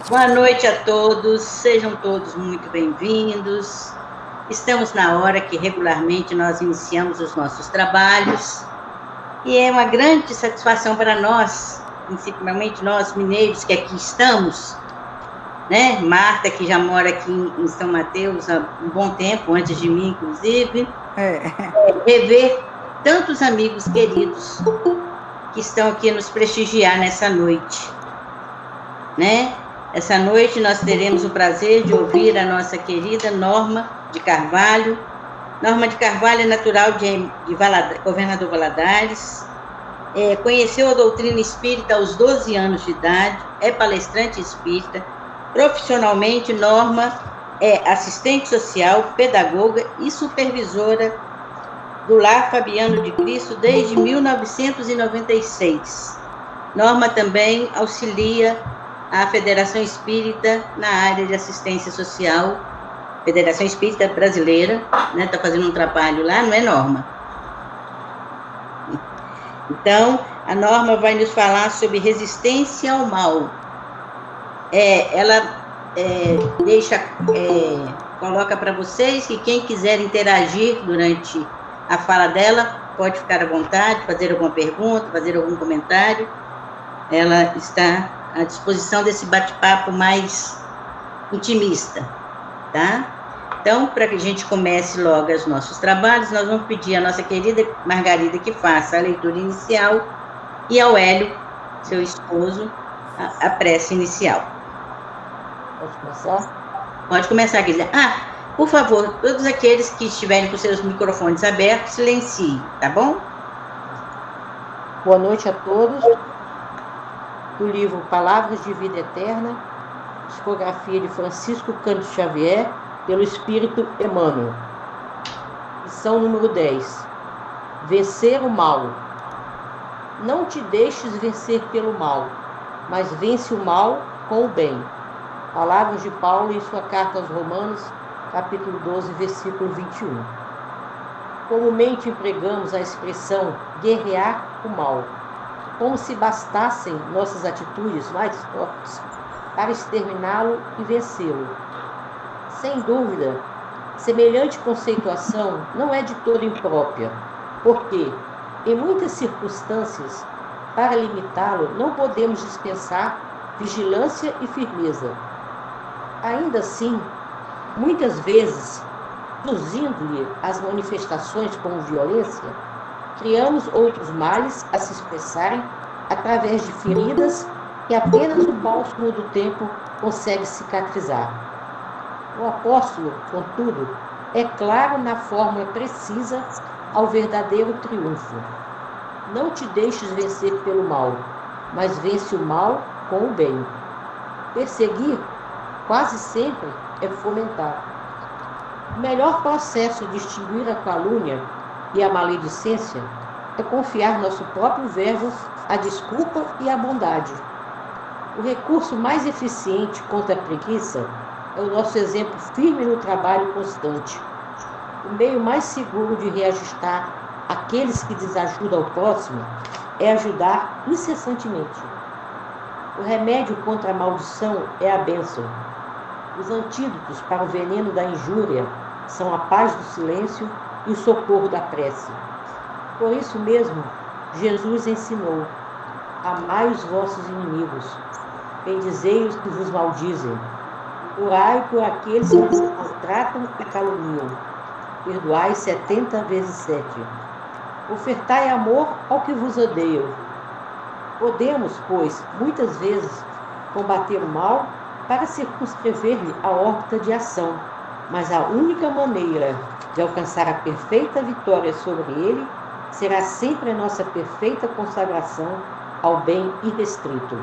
Boa noite a todos, sejam todos muito bem-vindos. Estamos na hora que regularmente nós iniciamos os nossos trabalhos e é uma grande satisfação para nós, principalmente nós mineiros que aqui estamos, né? Marta, que já mora aqui em São Mateus há um bom tempo, antes de mim, inclusive, rever tantos amigos queridos que estão aqui nos prestigiar nessa noite, né? Essa noite nós teremos o prazer de ouvir a nossa querida Norma de Carvalho. Norma de Carvalho é natural de Governador Valadares, conheceu a doutrina espírita aos 12 anos de idade, é palestrante espírita. Profissionalmente, Norma é assistente social, pedagoga e supervisora do Lar Fabiano de Cristo desde 1996. Norma também auxilia a Federação Espírita na área de assistência social, Federação Espírita Brasileira, né? Está fazendo um trabalho lá, não é, Norma? Então, a Norma vai nos falar sobre resistência ao mal. Ela coloca para vocês que quem quiser interagir durante a fala dela pode ficar à vontade, fazer alguma pergunta, fazer algum comentário. Ela está à disposição desse bate-papo mais intimista, tá? Então, para que a gente comece logo os nossos trabalhos, nós vamos pedir à nossa querida Margarida que faça a leitura inicial e ao Hélio, seu esposo, a prece inicial. Pode começar? Pode começar, querida. Por favor, todos aqueles que estiverem com seus microfones abertos, silenciem, tá bom? Boa noite a todos. Do livro Palavras de Vida Eterna, psicografia de Francisco Cândido Xavier, pelo Espírito Emmanuel. Lição número 10. Vencer o mal. Não te deixes vencer pelo mal, mas vence o mal com o bem. Palavras de Paulo em sua carta aos Romanos, capítulo 12, versículo 21. Comumente empregamos a expressão guerrear o mal, como se bastassem nossas atitudes mais fortes para exterminá-lo e vencê-lo. Sem dúvida, semelhante conceituação não é de toda imprópria, porque, em muitas circunstâncias, para limitá-lo, não podemos dispensar vigilância e firmeza. Ainda assim, muitas vezes, reduzindo-lhe as manifestações como violência, criamos outros males a se expressarem através de feridas que apenas o bálsamo do tempo consegue cicatrizar. O apóstolo, contudo, é claro na fórmula precisa ao verdadeiro triunfo. Não te deixes vencer pelo mal, mas vence o mal com o bem. Perseguir, quase sempre, é fomentar. O melhor processo de extinguir a calúnia e a maledicência é confiar nosso próprio verbo à desculpa e à bondade. O recurso mais eficiente contra a preguiça é o nosso exemplo firme no trabalho constante. O meio mais seguro de reajustar aqueles que desajudam ao próximo é ajudar incessantemente. O remédio contra a maldição é a bênção. Os antídotos para o veneno da injúria são a paz do silêncio e o socorro da prece. Por isso mesmo, Jesus ensinou: amai os vossos inimigos, bendizei os que vos maldizem, orai por aqueles que vos maltratam e caluniam, perdoai 70 vezes 7, ofertai amor ao que vos odeiam. Podemos, pois, muitas vezes, combater o mal para circunscrever-lhe a órbita de ação, mas a única maneira de alcançar a perfeita vitória sobre ele será sempre a nossa perfeita consagração ao bem irrestrito.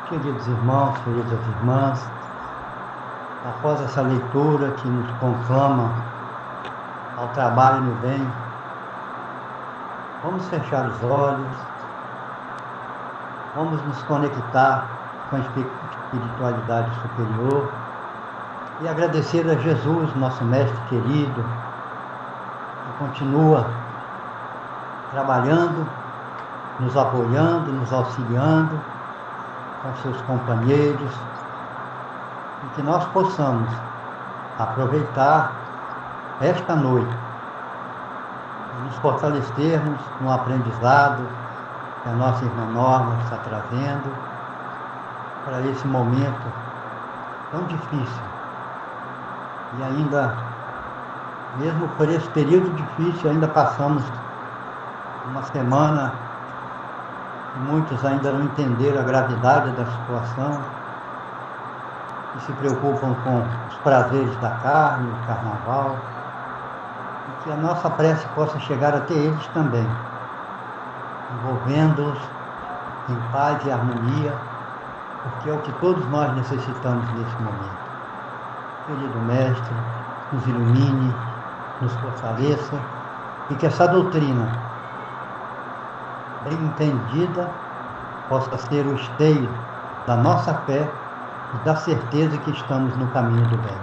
Queridos irmãos, queridas irmãs, após essa leitura que nos conclama ao trabalho no bem, vamos fechar os olhos, vamos nos conectar com a espiritualidade superior e agradecer a Jesus, nosso mestre querido, que continua trabalhando, nos apoiando, nos auxiliando com seus companheiros, e que nós possamos aproveitar esta noite, nos fortalecermos no aprendizado que a nossa irmã Norma está trazendo para esse momento tão difícil. E ainda, mesmo por esse período difícil, ainda passamos uma semana e muitos ainda não entenderam a gravidade da situação e se preocupam com os prazeres da carne, o carnaval, e que a nossa prece possa chegar até eles também, envolvendo-os em paz e harmonia, porque é o que todos nós necessitamos nesse momento. Querido Mestre, nos ilumine, nos fortaleça, e que essa doutrina, bem entendida, possa ser o esteio da nossa fé e da certeza que estamos no caminho do bem.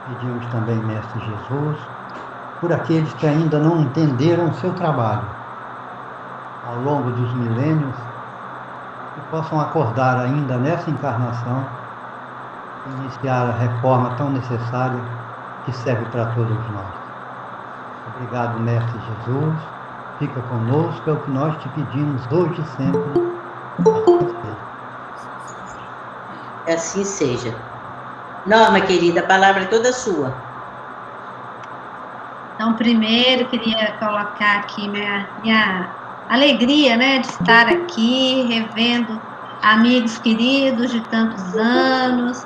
Pedimos também, Mestre Jesus, por aqueles que ainda não entenderam o seu trabalho ao longo dos milênios, que possam acordar ainda nessa encarnação e iniciar a reforma tão necessária que serve para todos nós. Obrigado, Mestre Jesus. Fica conosco, é o que nós te pedimos hoje e sempre. Assim seja. Norma, querida, a palavra é toda sua. Então, primeiro, queria colocar aqui minha alegria, né, de estar aqui, revendo amigos queridos de tantos anos.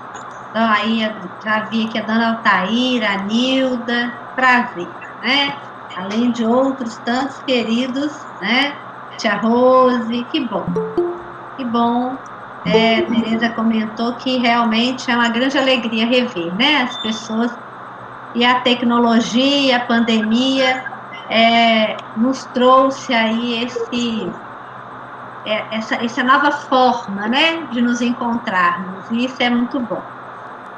Então, aí, já vi aqui a dona Altaíra, a Nilda, prazer, né? Além de outros tantos queridos, né? Tia Rose, que bom. Que bom. Tereza comentou que realmente é uma grande alegria rever, né? As pessoas e a tecnologia, a pandemia, nos trouxe aí essa nova forma, né? De nos encontrarmos, e isso é muito bom.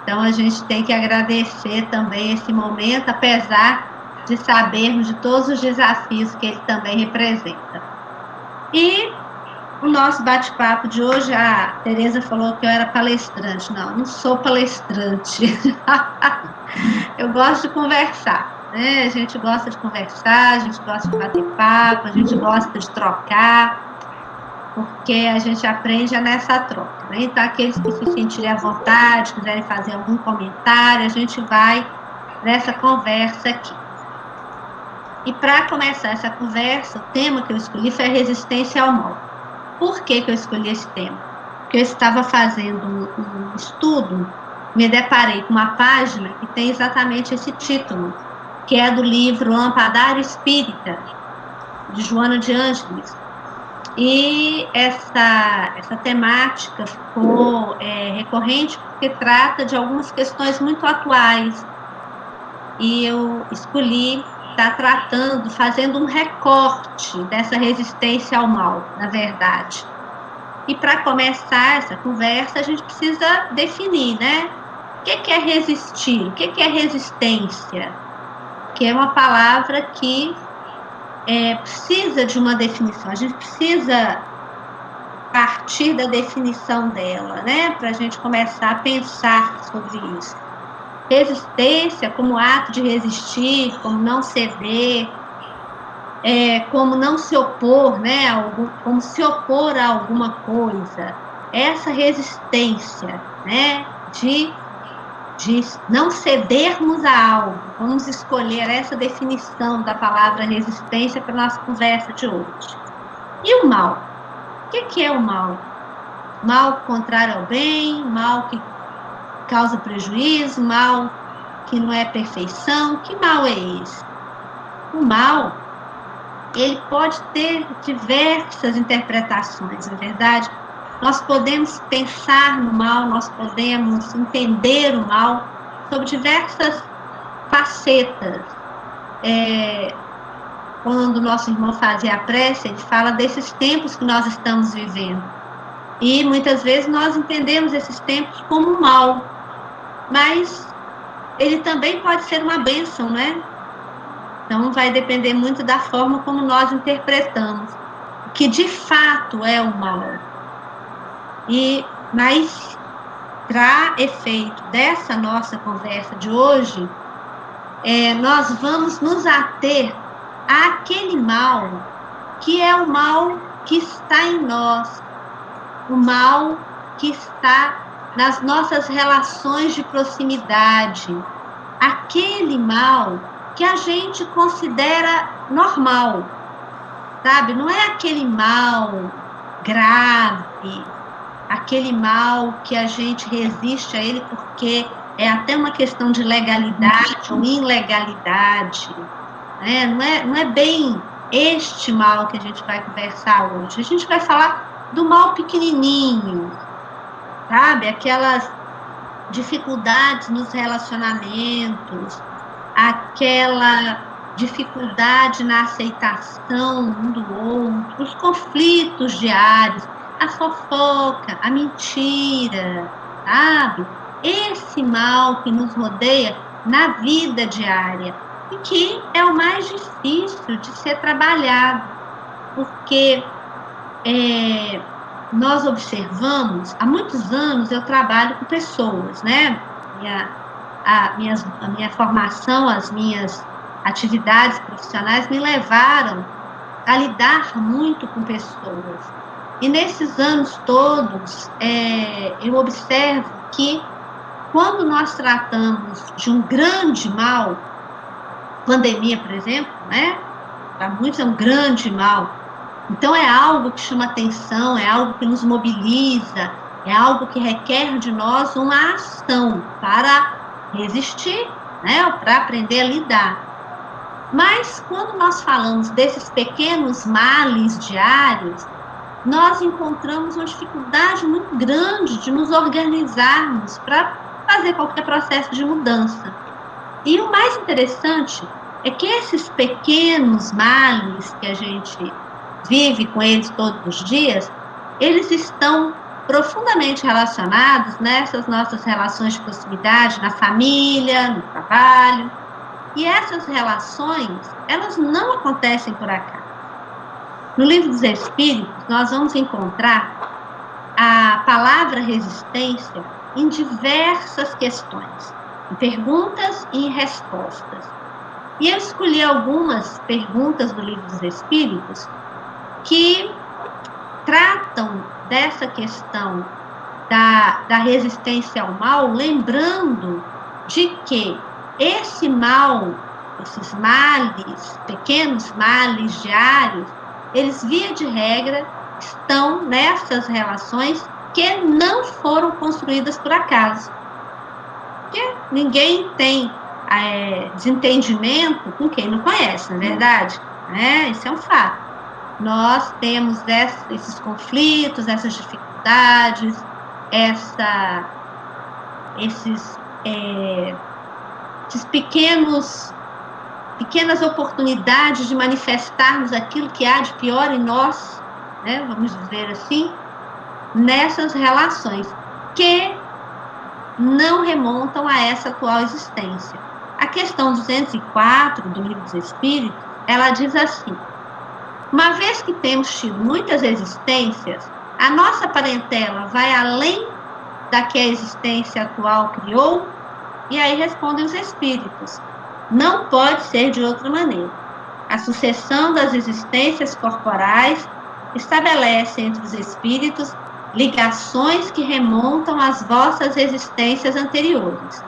Então, a gente tem que agradecer também esse momento, apesar de sabermos de todos os desafios que ele também representa. E o nosso bate-papo de hoje, a Tereza falou que eu era palestrante. Não sou palestrante. Eu gosto de conversar, né? A gente gosta de conversar, a gente gosta de bater papo, a gente gosta de trocar, porque a gente aprende nessa troca, né? Então, aqueles que se sentirem à vontade, quiserem fazer algum comentário, a gente vai nessa conversa aqui. E para começar essa conversa, o tema que eu escolhi foi a resistência ao mal. Por que eu escolhi esse tema? Porque eu estava fazendo um estudo, me deparei com uma página que tem exatamente esse título, que é do livro Lampadário Espírita, de Joana de Ângeles. E essa temática ficou recorrente porque trata de algumas questões muito atuais. E eu escolhi estar tratando, fazendo um recorte dessa resistência ao mal, na verdade. E para começar essa conversa, a gente precisa definir, né? O que é resistir? O que é resistência? Que é uma palavra que precisa de uma definição. A gente precisa partir da definição dela, né? Para a gente começar a pensar sobre isso. Resistência como ato de resistir, como não ceder, como não se opor, né? Como se opor a alguma coisa. Essa resistência, né? De não cedermos a algo. Vamos escolher essa definição da palavra resistência para a nossa conversa de hoje. E o mal? O que é o mal? Mal contrário ao bem, mal que causa prejuízo, mal que não é perfeição. Que mal é esse? O mal, ele pode ter diversas interpretações, na verdade. Nós podemos pensar no mal, nós podemos entender o mal sob diversas facetas. Quando o nosso irmão fazia a prece, ele fala desses tempos que nós estamos vivendo. E muitas vezes nós entendemos esses tempos como mal, mas ele também pode ser uma bênção, né? Então, vai depender muito da forma como nós interpretamos o que de fato é o mal. Mas, para efeito dessa nossa conversa de hoje, nós vamos nos ater àquele mal que é o mal que está em nós, o mal que está nas nossas relações de proximidade, aquele mal que a gente considera normal, sabe? Não é aquele mal grave, aquele mal que a gente resiste a ele porque é até uma questão de legalidade ou ilegalidade, né? Não é bem este mal que a gente vai conversar hoje. A gente vai falar do mal pequenininho, sabe? Aquelas dificuldades nos relacionamentos, aquela dificuldade na aceitação um do outro, os conflitos diários, a fofoca, a mentira, sabe? Esse mal que nos rodeia na vida diária e que é o mais difícil de ser trabalhado, porque nós observamos, há muitos anos eu trabalho com pessoas, né? A minha formação, as minhas atividades profissionais me levaram a lidar muito com pessoas. E nesses anos todos, eu observo que quando nós tratamos de um grande mal, pandemia, por exemplo, né? Para muitos é um grande mal. Então é algo que chama atenção, é algo que nos mobiliza, é algo que requer de nós uma ação para resistir, né? Para aprender a lidar. Mas quando nós falamos desses pequenos males diários, nós encontramos uma dificuldade muito grande de nos organizarmos para fazer qualquer processo de mudança. E o mais interessante é que esses pequenos males que a gente vive com eles todos os dias, eles estão profundamente relacionados nessas nossas relações de proximidade, na família, no trabalho. E essas relações, elas não acontecem por acaso. No Livro dos Espíritos, nós vamos encontrar a palavra resistência em diversas questões, em perguntas e em respostas. E eu escolhi algumas perguntas do Livro dos Espíritos que tratam dessa questão da resistência ao mal, lembrando de que esse mal, esses males, pequenos males diários, eles, via de regra, estão nessas relações que não foram construídas por acaso. Porque ninguém tem desentendimento com quem não conhece, na verdade. Isso é um fato. Nós temos esses conflitos, essas dificuldades, esses pequenas oportunidades de manifestarmos aquilo que há de pior em nós, né, vamos dizer assim, nessas relações que não remontam a essa atual existência. A questão 204 do Livro dos Espíritos, ela diz assim: uma vez que temos tido muitas existências, a nossa parentela vai além da que a existência atual criou? E aí respondem os espíritos: não pode ser de outra maneira. A sucessão das existências corporais estabelece entre os espíritos ligações que remontam às vossas existências anteriores.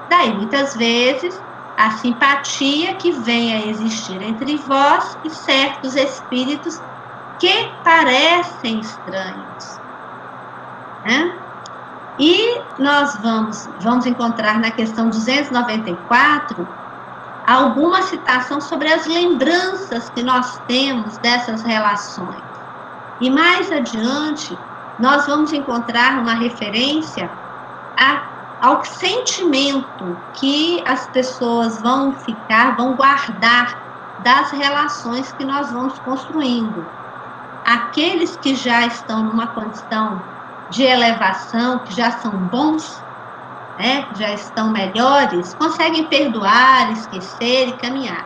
Daí, muitas vezes, a simpatia que vem a existir entre vós e certos espíritos que parecem estranhos. E nós vamos encontrar na questão 294 alguma citação sobre as lembranças que nós temos dessas relações. E mais adiante, nós vamos encontrar uma referência ao sentimento que as pessoas vão guardar das relações que nós vamos construindo. Aqueles que já estão numa condição de elevação, que já são bons, que já estão melhores, conseguem perdoar, esquecer e caminhar.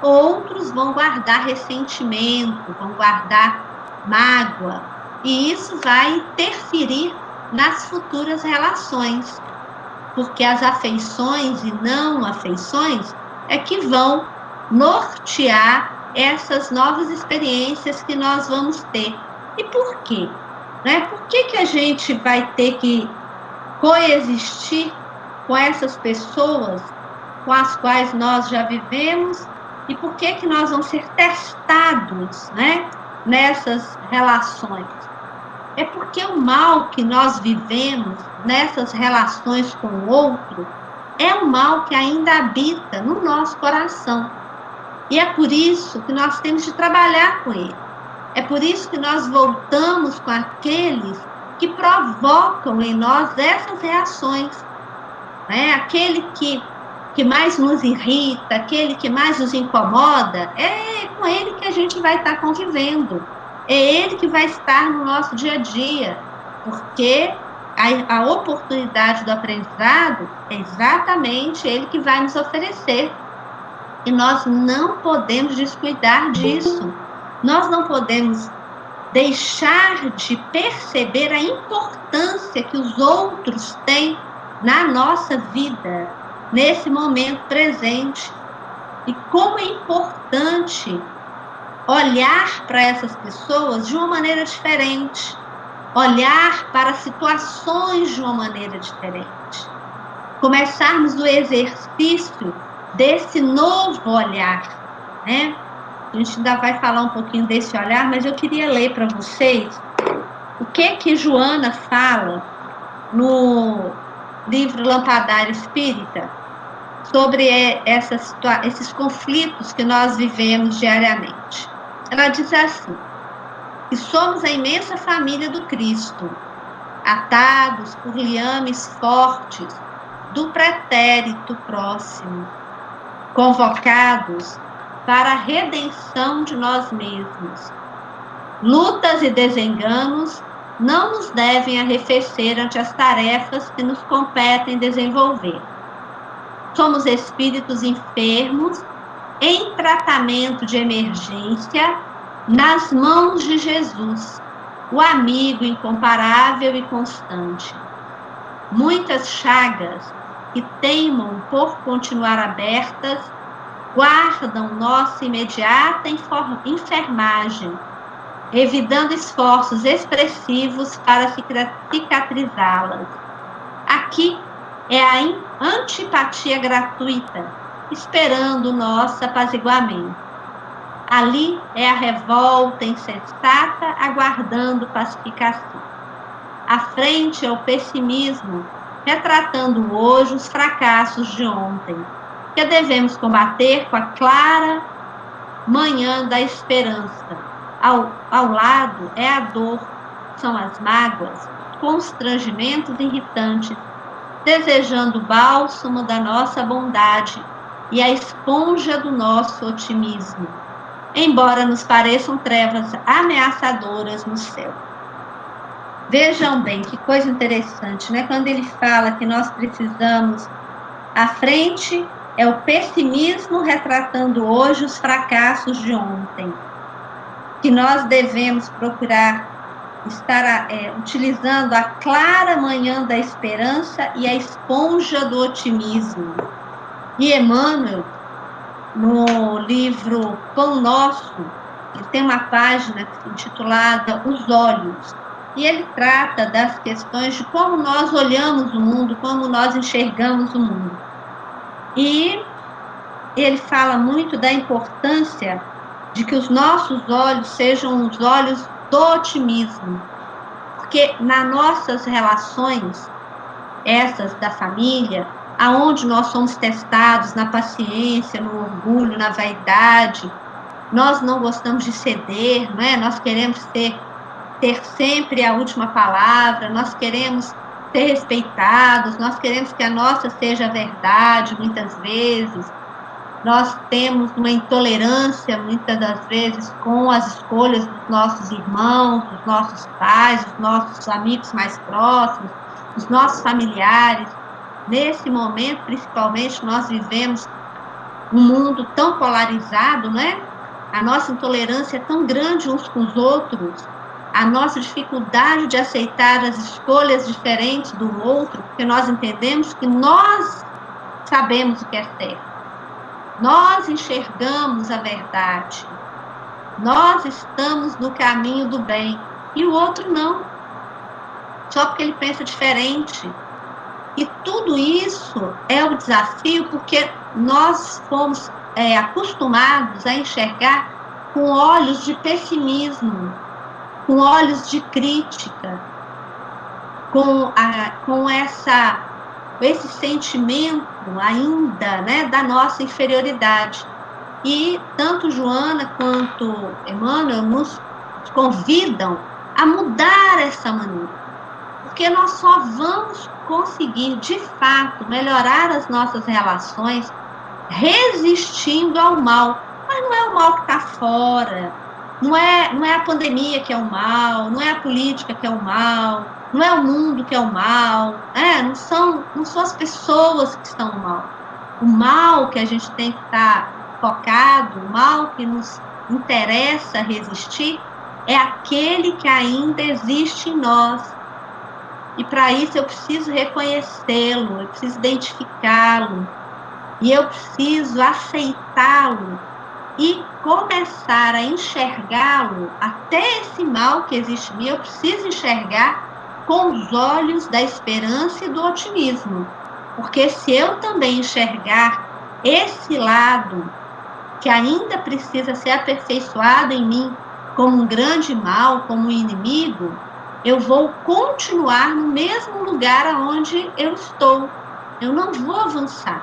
outros vão guardar ressentimento, vão guardar mágoa, e isso vai interferir nas futuras relações, porque as afeições e não afeições é que vão nortear essas novas experiências que nós vamos ter. E por quê? Né? Por que a gente vai ter que coexistir com essas pessoas com as quais nós já vivemos, e por que nós vamos ser testados, né, nessas relações? É porque o mal que nós vivemos nessas relações com o outro é um mal que ainda habita no nosso coração. E é por isso que nós temos de trabalhar com ele. É por isso que nós voltamos com aqueles que provocam em nós essas reações. Né? Aquele que mais nos irrita, aquele que mais nos incomoda, é com ele que a gente vai estar convivendo. É ele que vai estar no nosso dia a dia. Porque a oportunidade do aprendizado é exatamente ele que vai nos oferecer. E nós não podemos descuidar disso. Nós não podemos deixar de perceber a importância que os outros têm na nossa vida, nesse momento presente. E como é importante olhar para essas pessoas de uma maneira diferente, olhar para situações de uma maneira diferente. Começarmos o exercício desse novo olhar, né? A gente ainda vai falar um pouquinho desse olhar, mas eu queria ler para vocês o que Joana fala no livro Lampadário Espírita sobre esses conflitos que nós vivemos diariamente. Ela diz assim, que somos a imensa família do Cristo, atados por liames fortes do pretérito próximo, convocados para a redenção de nós mesmos. Lutas e desenganos não nos devem arrefecer ante as tarefas que nos competem desenvolver. Somos espíritos enfermos em tratamento de emergência nas mãos de Jesus, o amigo incomparável e constante. Muitas chagas que teimam por continuar abertas guardam nossa imediata enfermagem, evitando esforços expressivos para cicatrizá-las. Aqui é a antipatia gratuita, esperando o nosso apaziguamento. Ali é a revolta insensata, aguardando pacificação. À frente é o pessimismo, retratando hoje os fracassos de ontem, que devemos combater com a clara manhã da esperança. Ao lado é a dor, são as mágoas, constrangimentos irritantes, desejando o bálsamo da nossa bondade e a esponja do nosso otimismo, embora nos pareçam trevas ameaçadoras no céu. Vejam bem, que coisa interessante, né? Quando ele fala que nós precisamos, à frente é o pessimismo retratando hoje os fracassos de ontem, que nós devemos procurar estar utilizando a clara manhã da esperança e a esponja do otimismo. E Emmanuel, no livro Pão Nosso, ele tem uma página intitulada Os Olhos, e ele trata das questões de como nós olhamos o mundo, como nós enxergamos o mundo. E ele fala muito da importância de que os nossos olhos sejam os olhos do otimismo, porque nas nossas relações, essas da família, aonde nós somos testados na paciência, no orgulho, na vaidade, nós não gostamos de ceder, não é? Nós queremos ter sempre a última palavra, nós queremos ser respeitados, nós queremos que a nossa seja a verdade, muitas vezes. Nós temos uma intolerância, muitas das vezes, com as escolhas dos nossos irmãos, dos nossos pais, dos nossos amigos mais próximos, dos nossos familiares. Nesse momento, principalmente, nós vivemos um mundo tão polarizado, né? A nossa intolerância é tão grande uns com os outros, a nossa dificuldade de aceitar as escolhas diferentes do outro, porque nós entendemos que nós sabemos o que é certo. Nós enxergamos a verdade. Nós estamos no caminho do bem. E o outro não. Só porque ele pensa diferente. E tudo isso é o desafio porque nós fomos acostumados a enxergar com olhos de pessimismo, com olhos de crítica, com esse sentimento ainda, né, da nossa inferioridade. E tanto Joana quanto Emmanuel nos convidam a mudar essa maneira, porque nós só vamos conseguir, de fato, melhorar as nossas relações resistindo ao mal. Mas não é o mal que está fora, não é a pandemia que é o mal, não é a política que é o mal, não é o mundo que é o mal, não são as pessoas que são o mal. O mal que a gente tem que estar focado, o mal que nos interessa resistir, é aquele que ainda existe em nós. E para isso eu preciso reconhecê-lo, eu preciso identificá-lo, e eu preciso aceitá-lo e começar a enxergá-lo, até esse mal que existe em mim, eu preciso enxergar com os olhos da esperança e do otimismo. Porque se eu também enxergar esse lado que ainda precisa ser aperfeiçoado em mim como um grande mal, como um inimigo, eu vou continuar no mesmo lugar onde eu estou. Eu não vou avançar.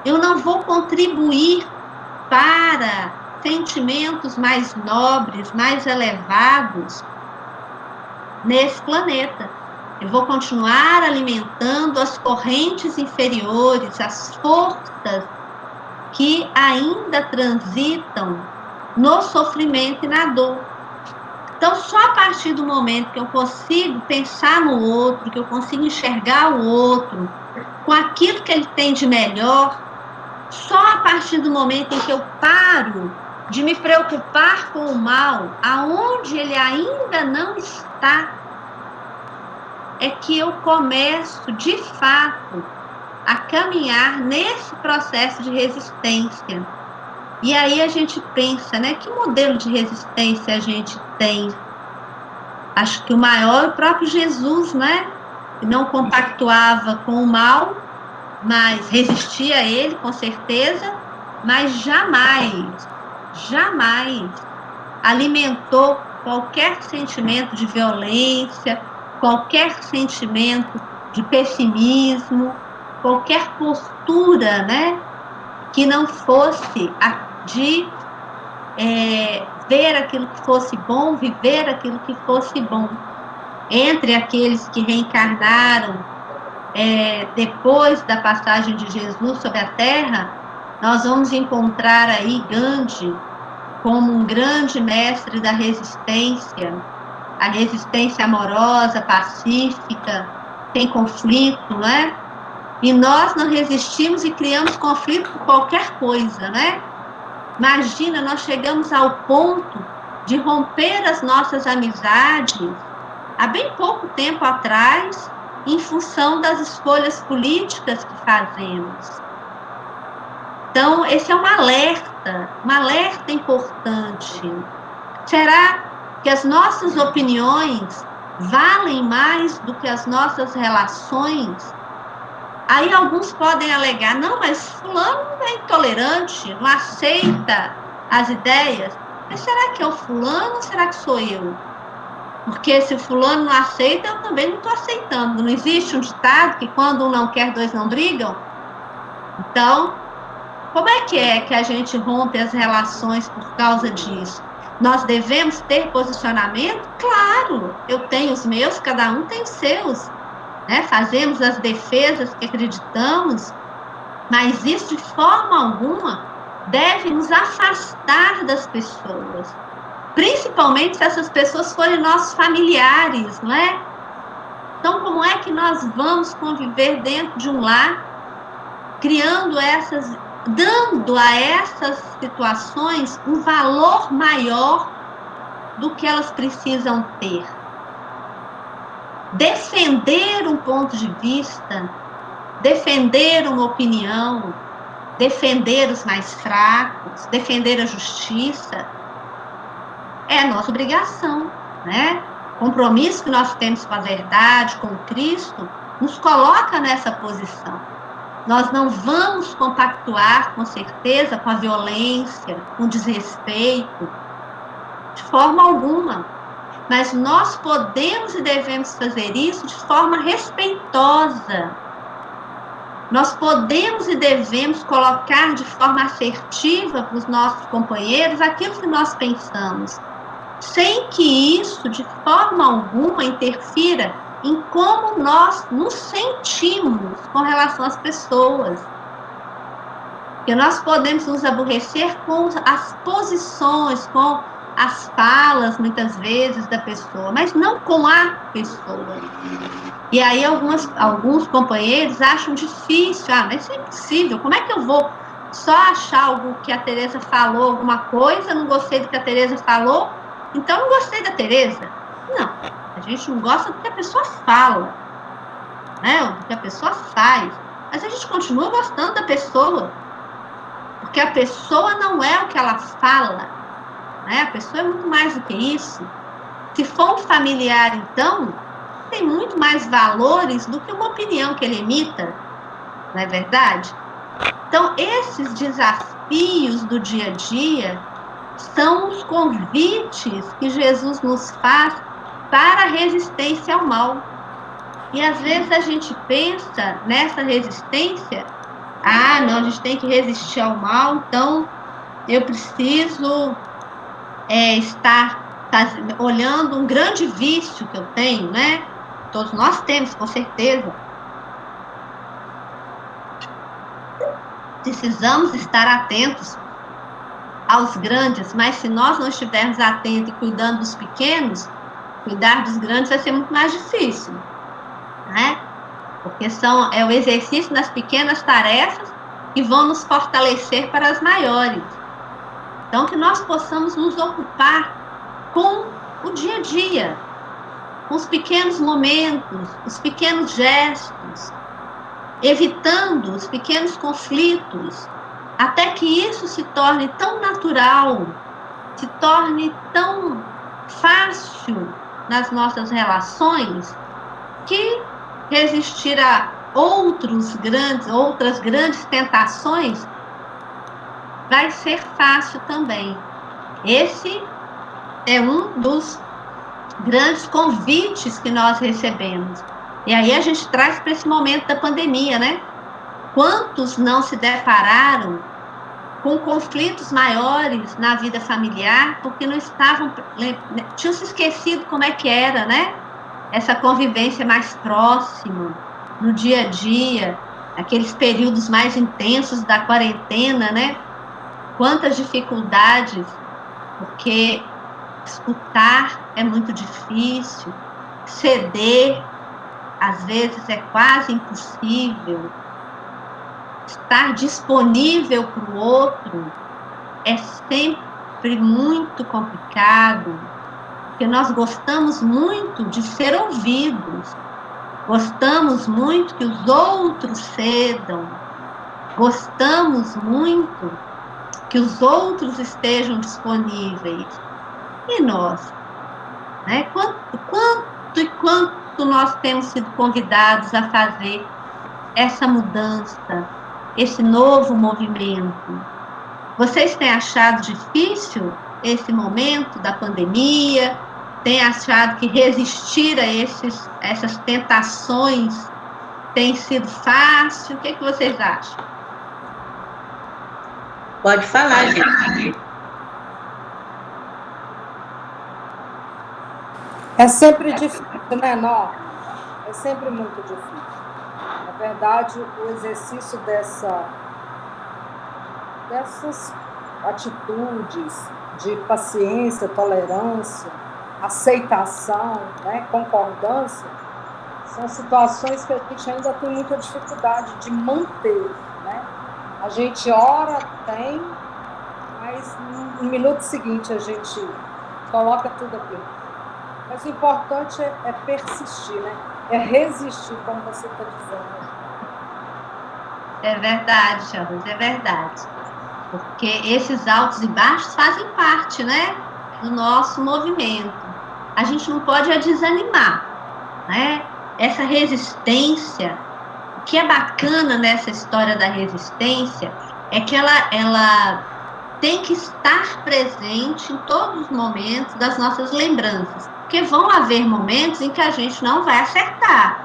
Eu não vou contribuir para sentimentos mais nobres, mais elevados nesse planeta. Eu vou continuar alimentando as correntes inferiores, as forças que ainda transitam no sofrimento e na dor. Então, só a partir do momento que eu consigo pensar no outro, que eu consigo enxergar o outro com aquilo que ele tem de melhor, só a partir do momento em que eu paro de me preocupar com o mal, aonde ele ainda não está, é que eu começo, de fato, a caminhar nesse processo de resistência. E aí a gente pensa, né, que modelo de resistência a gente tem? Acho que o maior é o próprio Jesus, né? Que não compactuava com o mal, mas resistia a ele, com certeza, mas jamais alimentou qualquer sentimento de violência, qualquer sentimento de pessimismo, qualquer postura, né, que não fosse a de ver aquilo que fosse bom, viver aquilo que fosse bom. Entre aqueles que reencarnaram depois da passagem de Jesus sobre a Terra, nós vamos encontrar aí Gandhi como um grande mestre da resistência, a resistência amorosa, pacífica, sem conflito, não é? E nós não resistimos e criamos conflito por qualquer coisa, né? Imagina, nós chegamos ao ponto de romper as nossas amizades há bem pouco tempo atrás, em função das escolhas políticas que fazemos. Então, esse é um alerta importante. Será que as nossas opiniões valem mais do que as nossas relações? Aí alguns podem alegar, não, mas fulano é intolerante, não aceita as ideias. Mas será que é o fulano ou será que sou eu? Porque se o fulano não aceita, eu também não estou aceitando. Não existe um ditado que quando um não quer, dois não brigam? Então, como é que a gente rompe as relações por causa disso? Nós devemos ter posicionamento? Claro, eu tenho os meus, cada um tem os seus. Né? Fazemos as defesas que acreditamos, mas isso de forma alguma deve nos afastar das pessoas, principalmente se essas pessoas forem nossos familiares, não é? Então, como é que nós vamos conviver dentro de um lar, criando essas dando a essas situações um valor maior do que elas precisam ter. Defender um ponto de vista, defender uma opinião, defender os mais fracos, defender a justiça, é a nossa obrigação, né? O compromisso que nós temos com a verdade, com Cristo, nos coloca nessa posição. Nós não vamos compactuar, com certeza, com a violência, com o desrespeito, de forma alguma. Mas nós podemos e devemos fazer isso de forma respeitosa. Nós podemos e devemos colocar de forma assertiva para os nossos companheiros aquilo que nós pensamos, sem que isso, de forma alguma, interfira em como nós nos sentimos com relação às pessoas. Porque nós podemos nos aborrecer com as posições, com as falas, muitas vezes, da pessoa, mas não com a pessoa. E aí alguns companheiros acham difícil, mas isso é impossível, como é que eu vou só achar algo que a Tereza falou, alguma coisa, não gostei do que a Tereza falou, então não gostei da Tereza? Não, a gente não gosta do que a pessoa fala, né, do que a pessoa faz, mas a gente continua gostando da pessoa, porque a pessoa não é o que ela fala, né? A pessoa é muito mais do que isso. Se for um familiar, então, tem muito mais valores do que uma opinião que ele emita, não é verdade? Então, esses desafios do dia a dia são os convites que Jesus nos faz para a resistência ao mal. E às vezes a gente pensa nessa resistência, não, a gente tem que resistir ao mal, então eu preciso estar olhando um grande vício que eu tenho, né? Todos nós temos, com certeza. Precisamos estar atentos aos grandes, mas se nós não estivermos atentos e cuidando dos pequenos, cuidar dos grandes vai ser muito mais difícil, né? Porque é o exercício das pequenas tarefas que vão nos fortalecer para as maiores. Então, que nós possamos nos ocupar com o dia a dia, com os pequenos momentos, os pequenos gestos, evitando os pequenos conflitos, até que isso se torne tão natural, se torne tão fácil nas nossas relações, que resistir a outras grandes tentações vai ser fácil também. Esse é um dos grandes convites que nós recebemos. E aí a gente traz para esse momento da pandemia, né? Quantos não se depararam com conflitos maiores na vida familiar, porque não tinham se esquecido como é que era, né? Essa convivência mais próxima, no dia a dia, aqueles períodos mais intensos da quarentena, né? Quantas dificuldades, porque escutar é muito difícil, ceder, às vezes, é quase impossível, estar disponível para o outro é sempre muito complicado, porque nós gostamos muito de ser ouvidos, gostamos muito que os outros cedam, gostamos muito que os outros estejam disponíveis. E nós? Né? Quanto nós temos sido convidados a fazer essa mudança, esse novo movimento? Vocês têm achado difícil esse momento da pandemia? Têm achado que resistir a essas tentações tem sido fácil? O que vocês acham? Pode falar, gente. É sempre difícil, né, Nó? É sempre muito difícil. Na verdade, o exercício dessas atitudes de paciência, tolerância, aceitação, né, concordância, são situações que a gente ainda tem muita dificuldade de manter, né? A gente ora, tem, mas no minuto seguinte a gente coloca tudo aqui. Mas o importante é persistir, né? É resistir, como você está dizendo. É verdade, Charles, é verdade. Porque esses altos e baixos fazem parte, né, do nosso movimento. A gente não pode desanimar, né? Essa resistência, o que é bacana nessa história da resistência é que ela tem que estar presente em todos os momentos das nossas lembranças. Porque vão haver momentos em que a gente não vai acertar.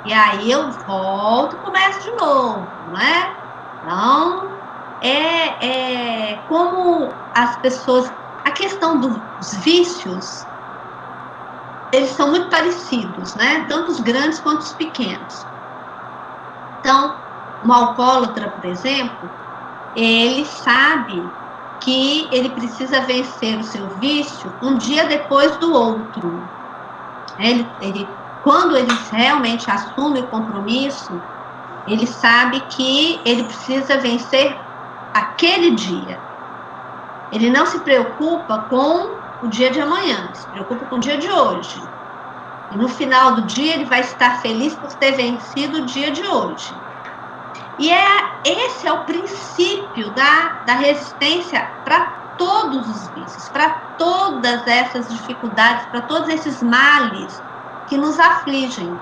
E aí eu volto e começo de novo, né? Então, como as pessoas... A questão dos vícios, eles são muito parecidos, né? Tanto os grandes quanto os pequenos. Então, um alcoólatra, por exemplo, ele sabe que ele precisa vencer o seu vício um dia depois do outro. Quando ele realmente assume o compromisso, ele sabe que ele precisa vencer aquele dia. Ele não se preocupa com o dia de amanhã, se preocupa com o dia de hoje. E no final do dia ele vai estar feliz por ter vencido o dia de hoje. E esse é o princípio da resistência para todos os vícios, para todas essas dificuldades, para todos esses males que nos afligem.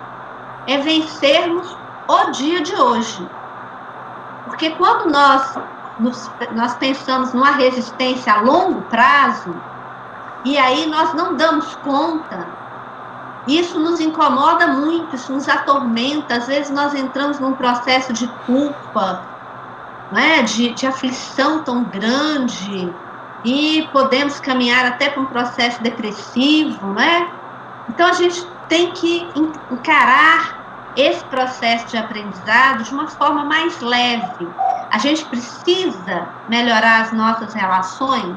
É vencermos o dia de hoje. Porque quando nós pensamos numa resistência a longo prazo, e aí nós não damos conta, isso nos incomoda muito, isso nos atormenta. Às vezes nós entramos num processo de culpa, né, de aflição tão grande, e podemos caminhar até para um processo depressivo, né? Então a gente tem que encarar esse processo de aprendizado de uma forma mais leve. A gente precisa melhorar as nossas relações,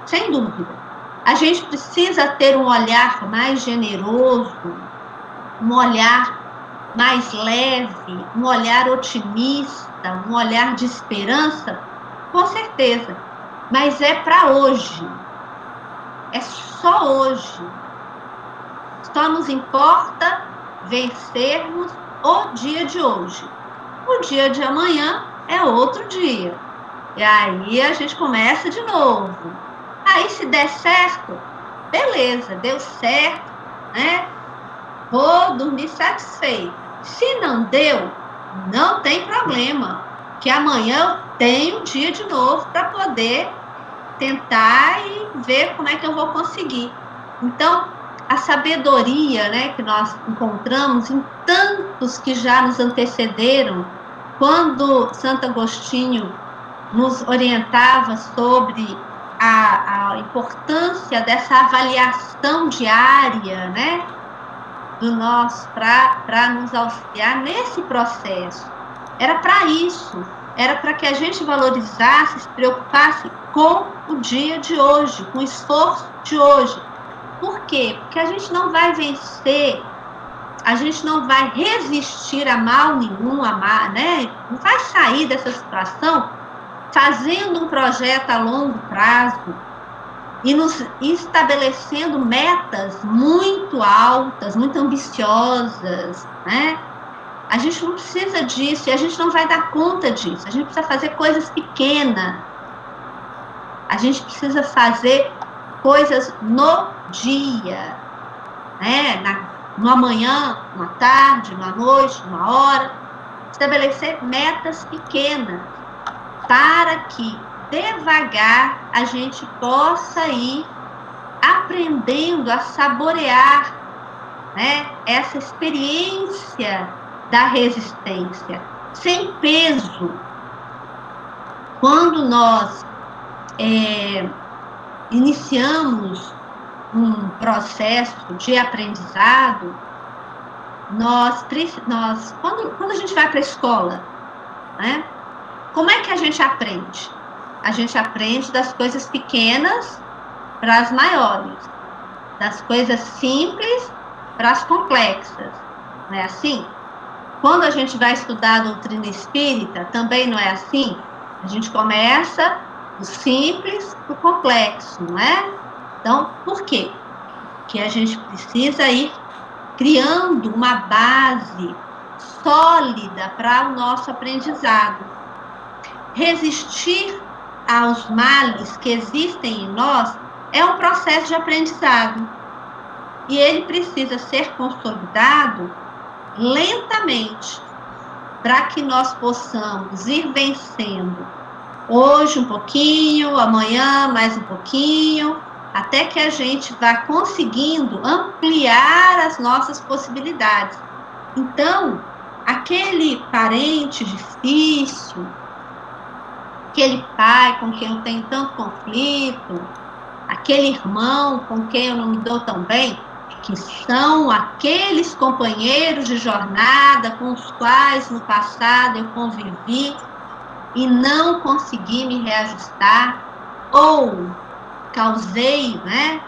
sem dúvida. A gente precisa ter um olhar mais generoso, um olhar mais leve, um olhar otimista, um olhar de esperança, com certeza. Mas é para hoje. É só hoje. Só nos importa vencermos o dia de hoje. O dia de amanhã é outro dia. E aí a gente começa de novo. Aí se der certo, beleza, deu certo, né? Vou dormir satisfeito. Se não deu, não tem problema, que amanhã eu tenho um dia de novo para poder tentar e ver como é que eu vou conseguir. Então, a sabedoria, né, que nós encontramos em tantos que já nos antecederam, quando Santo Agostinho nos orientava sobre a importância dessa avaliação diária, né, do nosso, para nos auxiliar nesse processo. Era para isso, era para que a gente valorizasse, se preocupasse com o dia de hoje, com o esforço de hoje. Por quê? Porque a gente não vai vencer, a gente não vai resistir a mal nenhum, né? Não vai sair dessa situação fazendo um projeto a longo prazo e nos estabelecendo metas muito altas, muito ambiciosas, né? A gente não precisa disso e a gente não vai dar conta disso. A gente precisa fazer coisas pequenas. A gente precisa fazer coisas no dia, né? Numa manhã, numa tarde, numa noite, numa hora. Estabelecer metas pequenas para que devagar a gente possa ir aprendendo a saborear, né, essa experiência da resistência, sem peso. Quando nós iniciamos um processo de aprendizado, quando a gente vai para a escola, né, como é que a gente aprende? A gente aprende das coisas pequenas para as maiores, das coisas simples para as complexas, não é assim? Quando a gente vai estudar a doutrina espírita, também não é assim? A gente começa do simples para o complexo, não é? Então, por quê? Porque a gente precisa ir criando uma base sólida para o nosso aprendizado. Resistir aos males que existem em nós é um processo de aprendizado. E ele precisa ser consolidado lentamente, para que nós possamos ir vencendo hoje um pouquinho, amanhã mais um pouquinho, até que a gente vá conseguindo ampliar as nossas possibilidades. Então, aquele parente difícil, aquele pai com quem eu tenho tanto conflito, aquele irmão com quem eu não me dou tão bem, que são aqueles companheiros de jornada com os quais no passado eu convivi e não consegui me reajustar, ou causei, né,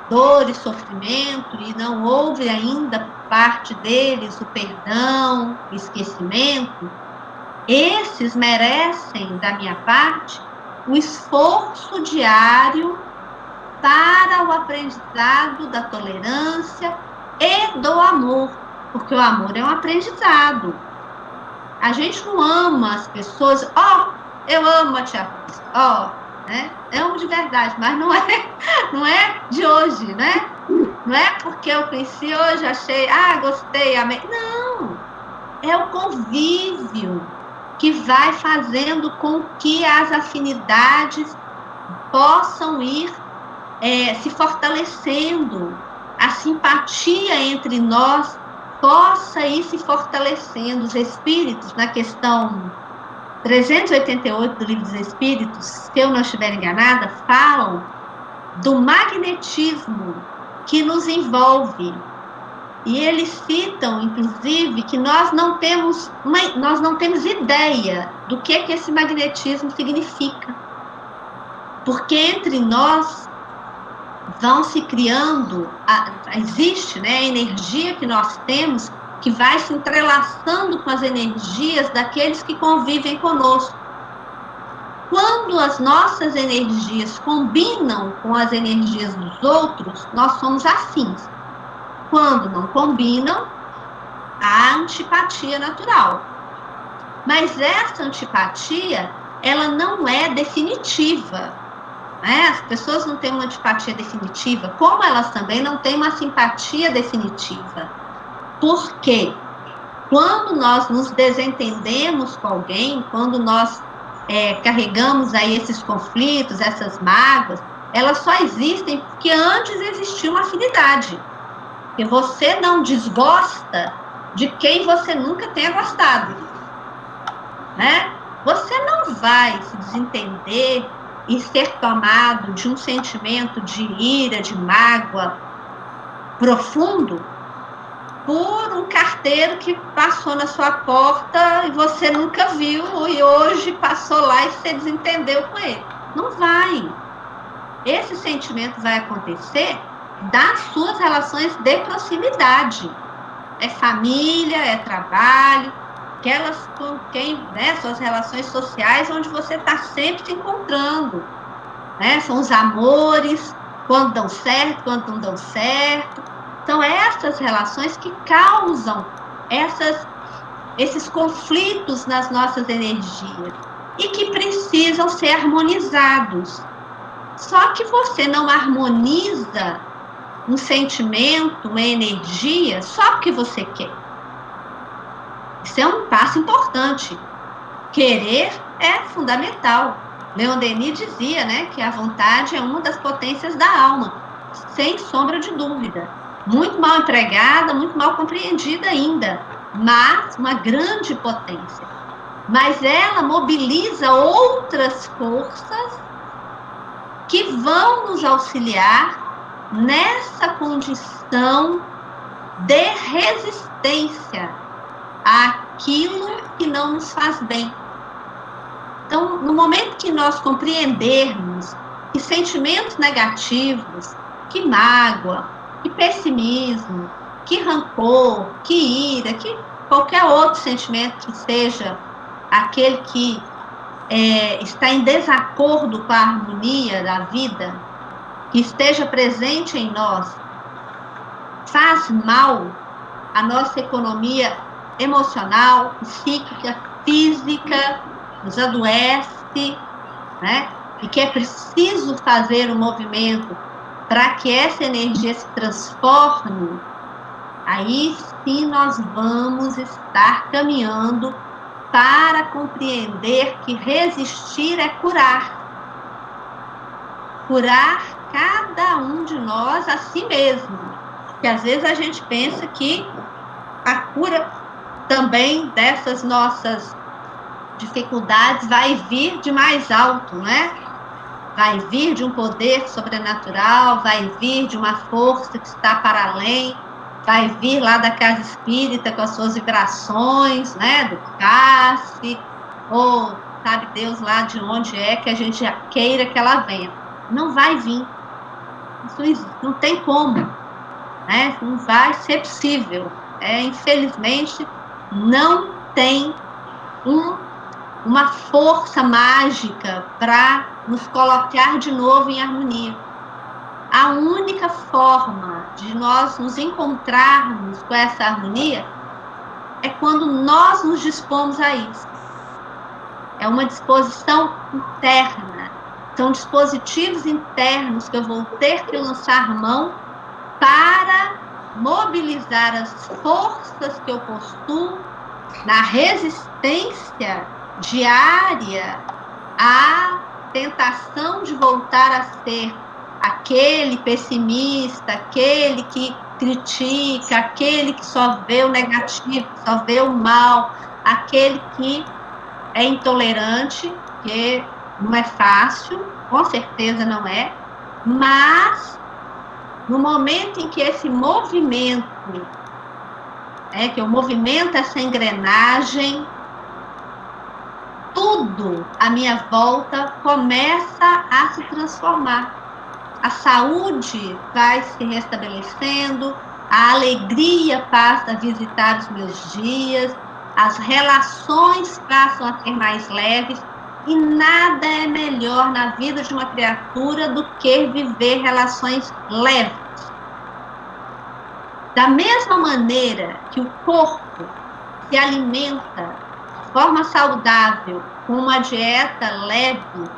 dor e sofrimento e não houve ainda por parte deles o perdão, o esquecimento, esses merecem da minha parte o esforço diário para o aprendizado da tolerância e do amor, porque o amor é um aprendizado. A gente não ama as pessoas, eu amo a tia Rússia, né? Eu amo de verdade, mas não é de hoje, né? Não é porque eu conheci hoje, achei, gostei, amei. Não, é o convívio que vai fazendo com que as afinidades possam ir se fortalecendo, a simpatia entre nós possa ir se fortalecendo. Os espíritos, na questão 388 do Livro dos Espíritos, se eu não estiver enganada, falam do magnetismo que nos envolve. E eles citam, inclusive, que nós não temos ideia do que esse magnetismo significa. Porque entre nós vão se criando, existe, né, a energia que nós temos que vai se entrelaçando com as energias daqueles que convivem conosco. Quando as nossas energias combinam com as energias dos outros, nós somos afins. Quando não combinam, há antipatia natural. Mas essa antipatia, ela não é definitiva. As pessoas não têm uma antipatia definitiva, como elas também não têm uma simpatia definitiva. Porque quando nós nos desentendemos com alguém, quando nós carregamos aí esses conflitos, essas mágoas, elas só existem porque antes existia uma afinidade. E você não desgosta de quem você nunca tenha gostado, né? Você não vai se desentender e ser tomado de um sentimento de ira, de mágoa profundo por um carteiro que passou na sua porta e você nunca viu e hoje passou lá e você desentendeu com ele. Não vai. Esse sentimento vai acontecer das suas relações de proximidade. É família, é trabalho, aquelas com quem, né, suas relações sociais, onde você está sempre se encontrando, né? São os amores, quando dão certo, quando não dão certo. São essas relações que causam esses conflitos nas nossas energias e que precisam ser harmonizados. Só que você não harmoniza um sentimento, uma energia, só porque você quer. Isso é um passo importante. Querer é fundamental. Leon Denis dizia, né, que a vontade é uma das potências da alma, sem sombra de dúvida. Muito mal empregada, muito mal compreendida ainda, mas uma grande potência. Mas ela mobiliza outras forças que vão nos auxiliar nessa condição de resistência àquilo que não nos faz bem. Então, no momento que nós compreendermos que sentimentos negativos, que mágoa, que pessimismo, que rancor, que ira, que qualquer outro sentimento que seja aquele que está em desacordo com a harmonia da vida, que esteja presente em nós, faz mal à nossa economia emocional, psíquica, física, nos adoece, né? E que é preciso fazer um movimento para que essa energia se transforme, aí sim nós vamos estar caminhando para compreender que resistir é curar. Curar cada um de nós a si mesmo. Porque às vezes a gente pensa que a cura também dessas nossas dificuldades vai vir de mais alto, né? Vai vir de um poder sobrenatural, vai vir de uma força que está para além, vai vir lá da casa espírita com as suas vibrações, né? Do CASF, ou sabe Deus lá de onde é que a gente queira que ela venha. Não vai vir. Isso não tem como, né? Não vai ser possível. Infelizmente, não tem uma força mágica para nos colocar de novo em harmonia. A única forma de nós nos encontrarmos com essa harmonia é quando nós nos dispomos a isso. É uma disposição interna. São dispositivos internos que eu vou ter que lançar mão para mobilizar as forças que eu possuo na resistência diária à tentação de voltar a ser aquele pessimista, aquele que critica, aquele que só vê o negativo, só vê o mal, aquele que é intolerante, que não é fácil, com certeza não é, mas no momento em que esse movimento, que eu movimento essa engrenagem, tudo à minha volta começa a se transformar. A saúde vai se restabelecendo, a alegria passa a visitar os meus dias, as relações passam a ser mais leves, e nada é melhor na vida de uma criatura do que viver relações leves. Da mesma maneira que o corpo se alimenta de forma saudável com uma dieta leve,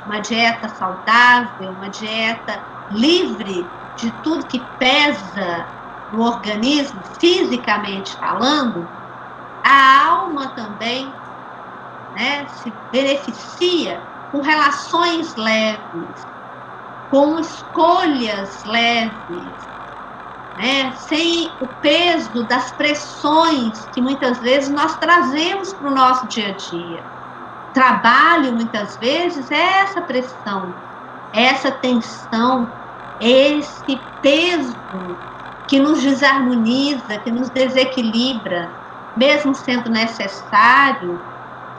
uma dieta saudável, uma dieta livre de tudo que pesa no organismo, fisicamente falando, a alma também, se beneficia com relações leves, com escolhas leves, sem o peso das pressões que muitas vezes nós trazemos para o nosso dia a dia. Trabalho, muitas vezes, é essa pressão, essa tensão, esse peso que nos desarmoniza, que nos desequilibra, mesmo sendo necessário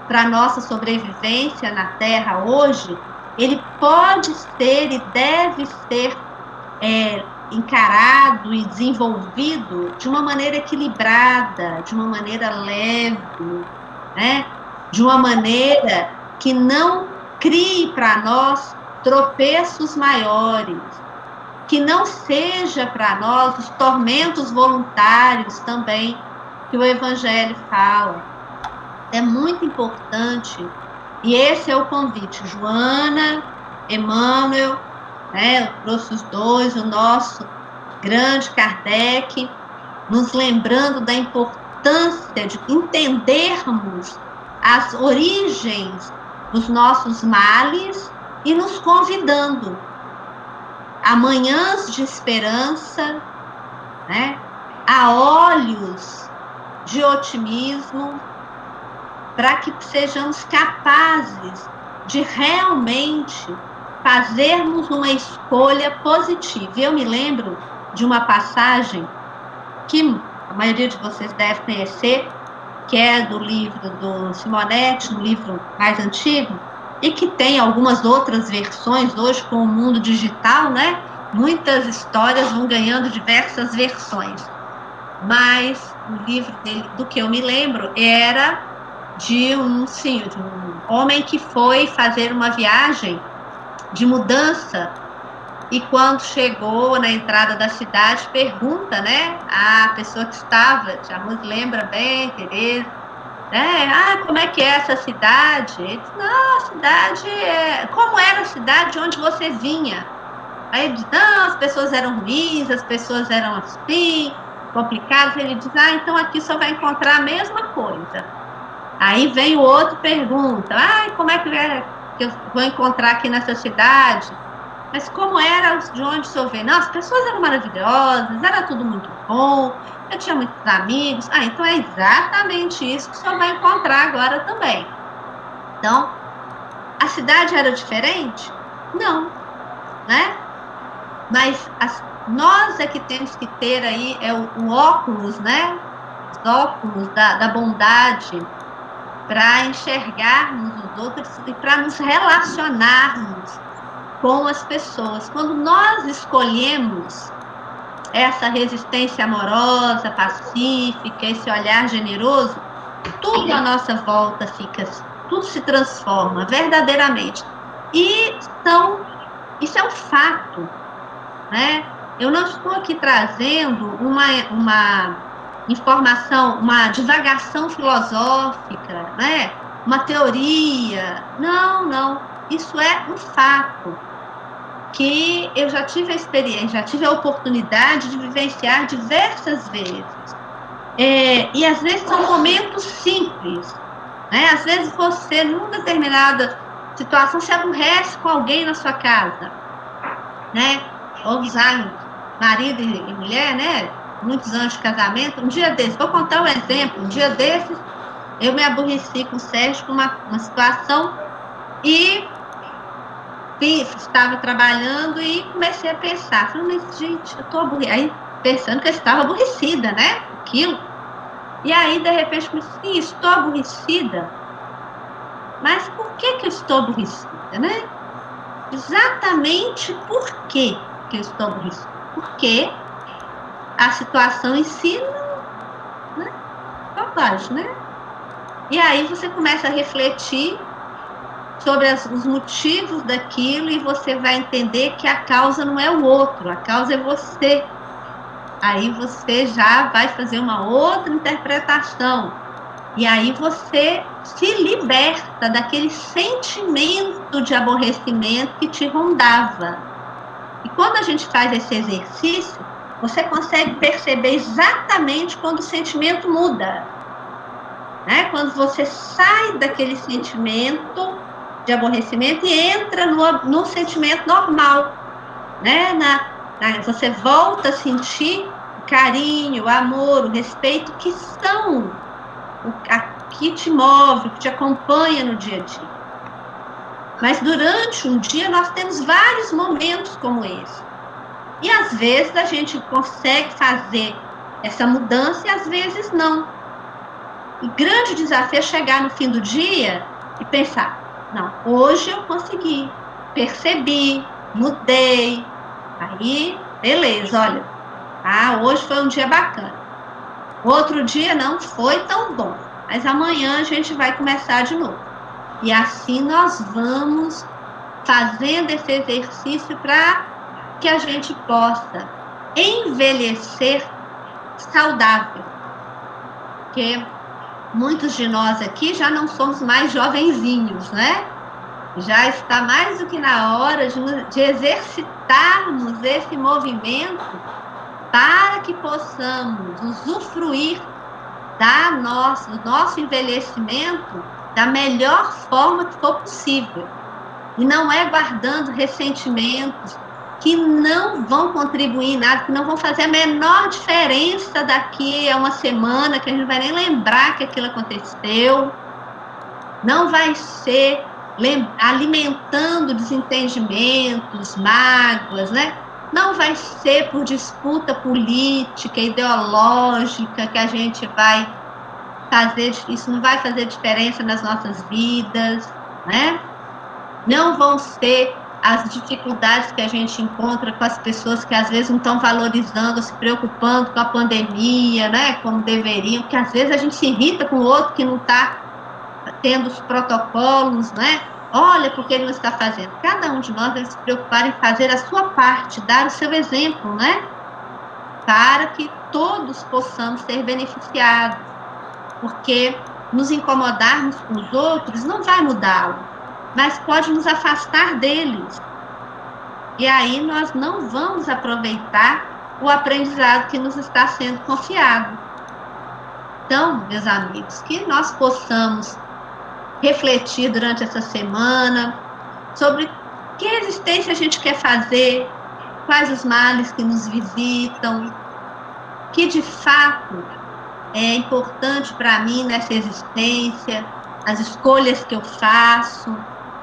para a nossa sobrevivência na Terra hoje, ele pode ser e deve ser encarado e desenvolvido de uma maneira equilibrada, de uma maneira leve, de uma maneira que não crie para nós tropeços maiores, que não seja para nós os tormentos voluntários também que o Evangelho fala. É muito importante, e esse é o convite. Joana, Emmanuel, eu trouxe os dois, o nosso grande Kardec, nos lembrando da importância de entendermos as origens dos nossos males e nos convidando a manhãs de esperança, a olhos de otimismo, para que sejamos capazes de realmente fazermos uma escolha positiva. Eu me lembro de uma passagem que a maioria de vocês deve conhecer, que é do livro do Simonetti, um livro mais antigo, e que tem algumas outras versões hoje com o mundo digital, Muitas histórias vão ganhando diversas versões. Mas o livro dele, do que eu me lembro, era de um homem que foi fazer uma viagem de mudança e quando chegou na entrada da cidade, pergunta, né, a pessoa que estava, já nos lembra bem, Tereza, né, como é que é essa cidade? Ele disse, não, a cidade como era a cidade de onde você vinha? Aí ele diz, não, as pessoas eram ruins, as pessoas eram assim, complicadas. Ele diz, então aqui só vai encontrar a mesma coisa. Aí vem o outro e pergunta, como é que eu vou encontrar aqui nessa cidade? Mas como era de onde o senhor veio? Não, as pessoas eram maravilhosas, era tudo muito bom, eu tinha muitos amigos. Então é exatamente isso que o senhor vai encontrar agora também. Então, a cidade era diferente? Não, né? Mas nós é que temos que ter aí o óculos, né? Os óculos da bondade para enxergarmos os outros e para nos relacionarmos com as pessoas. Quando nós escolhemos essa resistência amorosa, pacífica, esse olhar generoso, tudo à nossa volta fica, tudo se transforma verdadeiramente. E isso é um fato, né? Eu não estou aqui trazendo uma informação, uma divagação filosófica, né? Uma teoria. Não. Isso é um fato que eu já tive a experiência, já tive a oportunidade de vivenciar diversas vezes. E às vezes são momentos simples, né? Às vezes você, numa determinada situação, se aborrece com alguém na sua casa, né? Ou usar marido e mulher, né? Muitos anos de casamento. Um dia desses, vou contar um exemplo. Um dia desses, eu me aborreci com o Sérgio com uma situação e estava trabalhando e comecei a pensar. Falei, mas gente, eu estou aborrecida. Aí, pensando que eu estava aborrecida, né? Aquilo. E aí, de repente, eu falei, sim, estou aborrecida. Mas por que eu estou aborrecida, né? Exatamente por que eu estou aborrecida? Porque a situação em si não faz, né? E aí você começa a refletir sobre os motivos daquilo e você vai entender que a causa não é o outro, a causa é você. Aí você já vai fazer uma outra interpretação. E aí você se liberta daquele sentimento de aborrecimento que te rondava. E quando a gente faz esse exercício, você consegue perceber exatamente quando o sentimento muda. Né? Quando você sai daquele sentimento de aborrecimento e entra no sentimento normal. Né? Você volta a sentir o carinho, o amor, o respeito, que são que te move, que te acompanha no dia a dia. Mas durante um dia nós temos vários momentos como esse. E às vezes a gente consegue fazer essa mudança e às vezes não. O grande desafio é chegar no fim do dia e pensar, não, hoje eu consegui, percebi, mudei. Aí, beleza, olha, hoje foi um dia bacana. Outro dia não foi tão bom, mas amanhã a gente vai começar de novo. E assim nós vamos fazendo esse exercício para que a gente possa envelhecer saudável. Porque muitos de nós aqui já não somos mais jovenzinhos, né? Já está mais do que na hora de exercitarmos esse movimento para que possamos usufruir do nosso envelhecimento da melhor forma que for possível. E não é guardando ressentimentos que não vão contribuir em nada, que não vão fazer a menor diferença daqui a uma semana, que a gente não vai nem lembrar que aquilo aconteceu. Não vai ser alimentando desentendimentos, mágoas, né? Não vai ser por disputa política, ideológica que a gente vai fazer, isso não vai fazer diferença nas nossas vidas, né? Não vão ser as dificuldades que a gente encontra com as pessoas que às vezes não estão valorizando, se preocupando com a pandemia, né, como deveriam, porque às vezes a gente se irrita com o outro que não está tendo os protocolos, né? Olha, porque ele não está fazendo. Cada um de nós deve se preocupar em fazer a sua parte, dar o seu exemplo, né? Para que todos possamos ser beneficiados, porque nos incomodarmos com os outros não vai mudá-lo, mas pode nos afastar deles. E aí nós não vamos aproveitar o aprendizado que nos está sendo confiado. Então, meus amigos, que nós possamos refletir durante essa semana sobre que existência a gente quer fazer, quais os males que nos visitam, que de fato é importante para mim nessa existência, as escolhas que eu faço,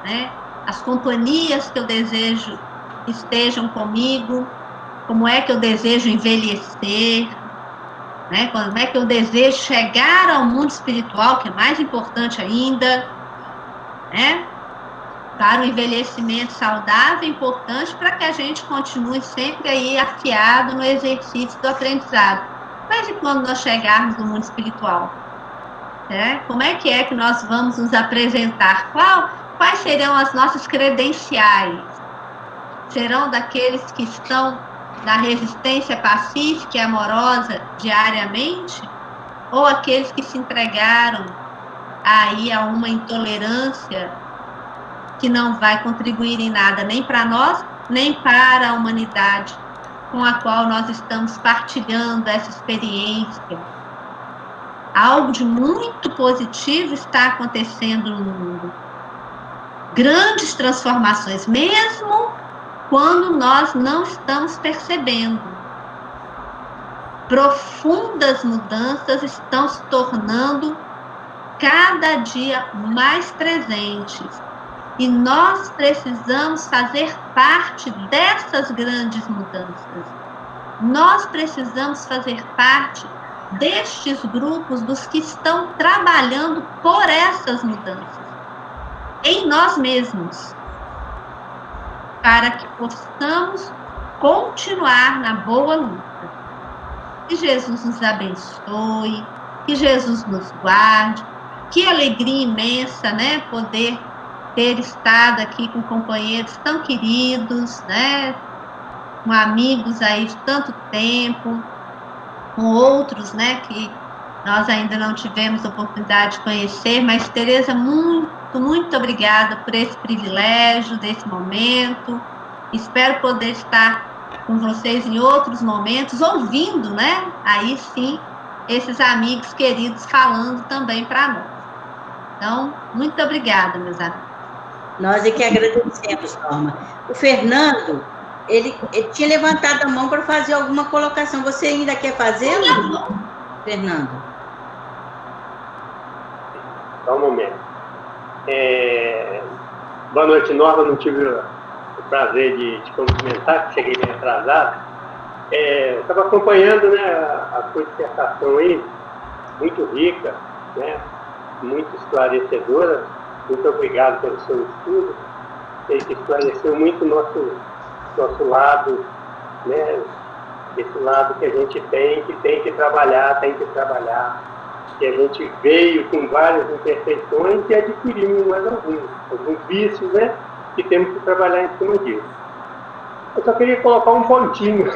né? As companhias que eu desejo que estejam comigo, como é que eu desejo envelhecer, né? Como é que eu desejo chegar ao mundo espiritual, que é mais importante ainda, né? Para o envelhecimento saudável é importante para que a gente continue sempre aí afiado no exercício do aprendizado. Mas e quando nós chegarmos no mundo espiritual? Como é que nós vamos nos apresentar? Quais serão as nossas credenciais? Serão daqueles que estão na resistência pacífica e amorosa diariamente? Ou aqueles que se entregaram aí a uma intolerância que não vai contribuir em nada, nem para nós, nem para a humanidade com a qual nós estamos partilhando essa experiência? Algo de muito positivo está acontecendo no mundo. Grandes transformações, mesmo quando nós não estamos percebendo. Profundas mudanças estão se tornando cada dia mais presentes. E nós precisamos fazer parte dessas grandes mudanças. Nós precisamos fazer parte destes grupos dos que estão trabalhando por essas mudanças, em nós mesmos, para que possamos continuar na boa luta. Que Jesus nos abençoe, que Jesus nos guarde, que alegria imensa, né, poder ter estado aqui com companheiros tão queridos, né, com amigos aí de tanto tempo, com outros, né, que nós ainda não tivemos oportunidade de conhecer, mas, Tereza, muito, muito obrigada por esse privilégio desse momento. Espero poder estar com vocês em outros momentos, ouvindo, né, aí sim, esses amigos queridos falando também para nós. Então, muito obrigada, meus amigos. Nós é que agradecemos, Norma. O Fernando, ele tinha levantado a mão para fazer alguma colocação. Você ainda quer fazer, Fernando? Só um momento. Boa noite, Norma. Não tive o prazer de te cumprimentar, que cheguei bem atrasado. Estava acompanhando, né, a sua dissertação aí, muito rica, né, muito esclarecedora. Muito obrigado pelo seu estudo. Ele esclareceu muito o nosso lado, né? Esse lado que a gente tem que trabalhar, que a gente veio com várias imperfeições e adquirimos mais alguns vícios, né? Que temos que trabalhar em cima disso. Eu só queria colocar um pontinho,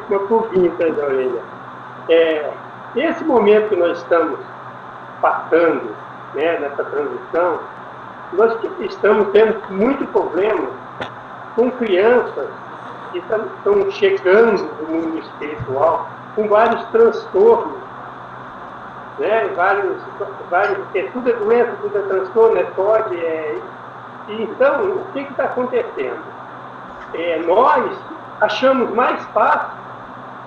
uma pulguinha atrás da orelha. Esse momento que nós estamos passando, né, nessa transição, nós estamos tendo muito problema com crianças que estão chegando do mundo espiritual com vários transtornos, né, vários, porque tudo é doença, tudo é transtorno, é TOD, então, o que está acontecendo? Nós achamos mais fácil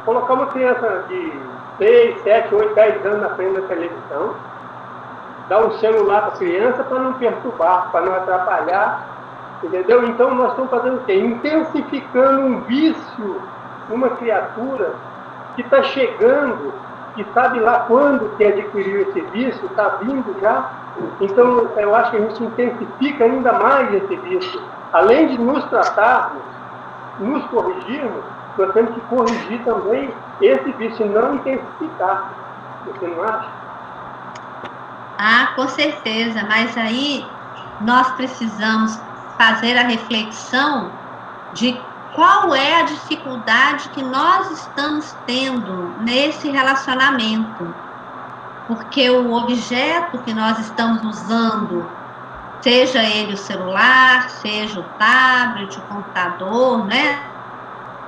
colocar uma criança de 6, 7, 8, 10 anos na frente da televisão, dar um celular para a criança para não perturbar, para não atrapalhar, entendeu? Então, nós estamos fazendo o quê? Intensificando um vício numa criatura que está chegando, que sabe lá quando que adquiriu esse vício, está vindo já. Então, eu acho que a gente intensifica ainda mais esse vício. além de nos tratarmos, nos corrigirmos, nós temos que corrigir também esse vício, não intensificar. Você não acha? Ah, com certeza, mas aí nós precisamos fazer a reflexão de qual é a dificuldade que nós estamos tendo nesse relacionamento. Porque o objeto que nós estamos usando, seja ele o celular, seja o tablet, o computador, né?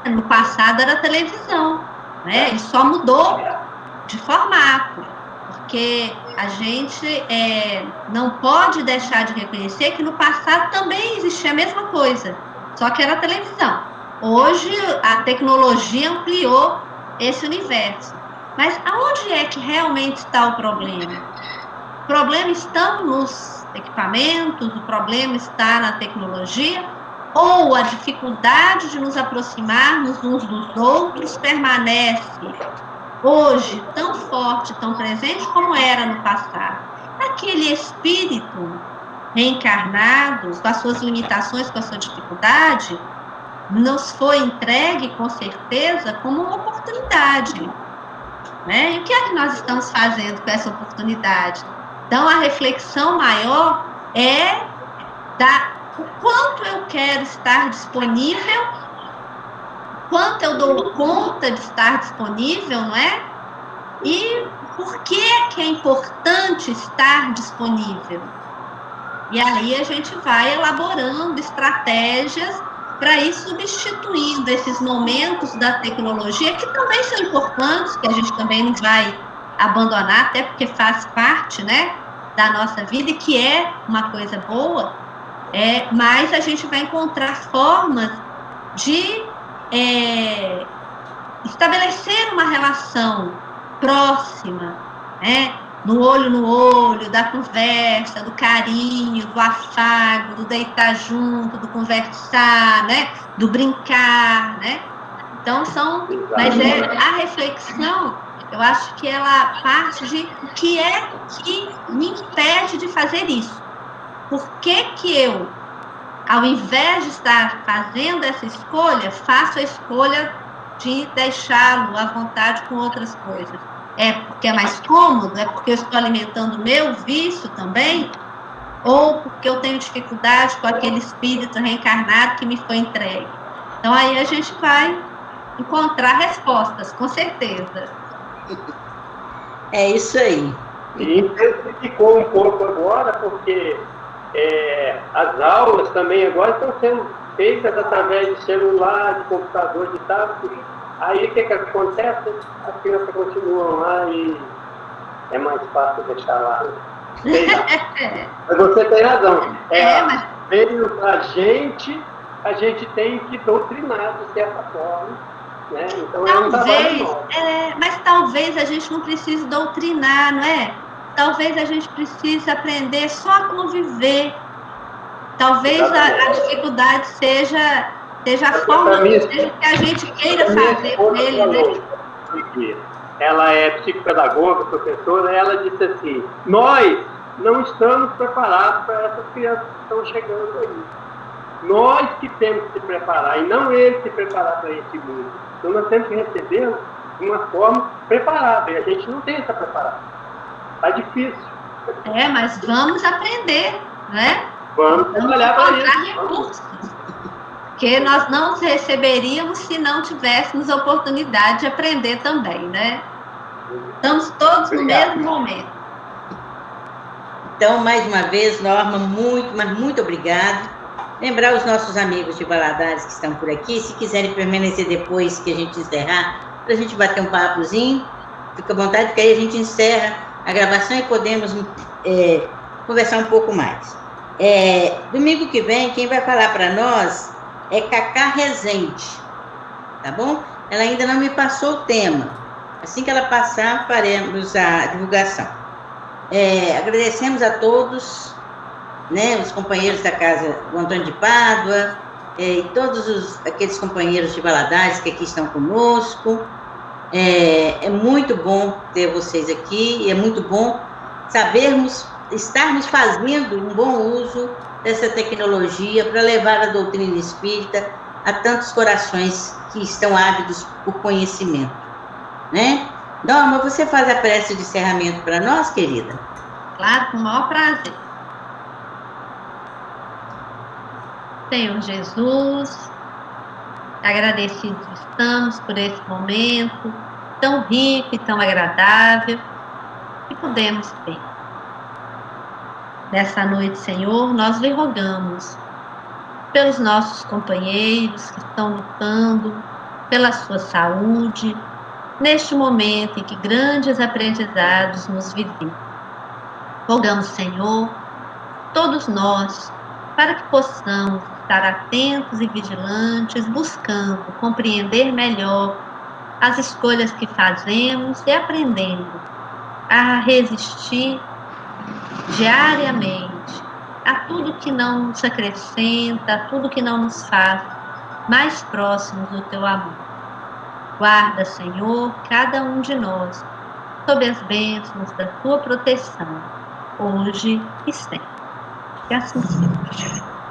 No passado era a televisão, né? Ele só mudou de formato, porque a gente não pode deixar de reconhecer que no passado também existia a mesma coisa, só que era a televisão. Hoje a tecnologia ampliou esse universo. Mas aonde é que realmente está o problema? O problema está nos equipamentos, o problema está na tecnologia, ou a dificuldade de nos aproximarmos uns dos outros permanece hoje tão forte, tão presente como era no passado. Aquele espírito reencarnado, com as suas limitações, com a sua dificuldade, nos foi entregue, com certeza, como uma oportunidade. Né? E o que é que nós estamos fazendo com essa oportunidade? Então, a reflexão maior é o quanto eu quero estar disponível, quanto eu dou conta de estar disponível, não é? E por que é importante estar disponível? E aí a gente vai elaborando estratégias para ir substituindo esses momentos da tecnologia, que também são importantes, que a gente também não vai abandonar, até porque faz parte, né, da nossa vida, e que é uma coisa boa, mas a gente vai encontrar formas de estabelecer uma relação próxima, né, no olho, da conversa, do carinho, do afago, do deitar junto, do conversar, né? Do brincar, né? Então, mas a reflexão, eu acho que ela parte de o que é que me impede de fazer isso. Por que que eu, ao invés de estar fazendo essa escolha, faço a escolha de deixá-lo à vontade com outras coisas? É porque é mais cômodo? É porque eu estou alimentando o meu vício também? Ou porque eu tenho dificuldade com aquele espírito reencarnado que me foi entregue? Então, aí a gente vai encontrar respostas, com certeza. É isso aí. E intensificou um pouco agora, porque as aulas também agora estão sendo feitas através de celular, de computador, de tablet. Aí o que acontece? As crianças continuam lá e é mais fácil deixar lá. Mas você tem razão. Veio pra gente, a gente tem que doutrinar de certa forma. Né? Então é um trabalho nosso. Mas talvez a gente não precise doutrinar, não é? Talvez a gente precise aprender só a conviver. Talvez a dificuldade seja a forma que a gente queira fazer com ele, né? Ela é psicopedagoga, professora, ela disse assim: nós não estamos preparados para essas crianças que estão chegando aí. Nós que temos que se preparar, e não eles se preparar para esse mundo. Então nós temos que recebê-los de uma forma preparada, e a gente não tem essa preparação. Está difícil. Mas vamos aprender, né? Vamos trabalhar para isso. Recursos. Que nós não receberíamos se não tivéssemos a oportunidade de aprender também, né? Estamos todos no mesmo momento. Então, mais uma vez, Norma, muito obrigada. Lembrar os nossos amigos de Valadares que estão por aqui, se quiserem permanecer depois que a gente encerrar, para a gente bater um papozinho, fica à vontade, porque aí a gente encerra a gravação e podemos conversar um pouco mais. Domingo que vem, quem vai falar para nós é Cacá Rezende, tá bom? Ela ainda não me passou o tema. Assim que ela passar, faremos a divulgação. Agradecemos a todos, né, os companheiros da casa do Antônio de Pádua, e todos aqueles companheiros de Valadares que aqui estão conosco. É muito bom ter vocês aqui, e é muito bom estarmos fazendo um bom uso dessa tecnologia para levar a doutrina espírita a tantos corações que estão ávidos por conhecimento, né? Norma, você faz a prece de encerramento para nós, querida? Claro, com o maior prazer. Senhor Jesus, agradecidos estamos por esse momento tão rico e tão agradável que pudemos ter. Nessa noite, Senhor, nós lhe rogamos pelos nossos companheiros que estão lutando pela sua saúde, neste momento em que grandes aprendizados nos visitam. Rogamos, Senhor, todos nós, para que possamos estar atentos e vigilantes, buscando compreender melhor as escolhas que fazemos e aprendendo a resistir diariamente a tudo que não nos acrescenta, a tudo que não nos faz mais próximos do Teu amor. Guarda, Senhor, cada um de nós, sob as bênçãos da Tua proteção, hoje e sempre. Que assim seja.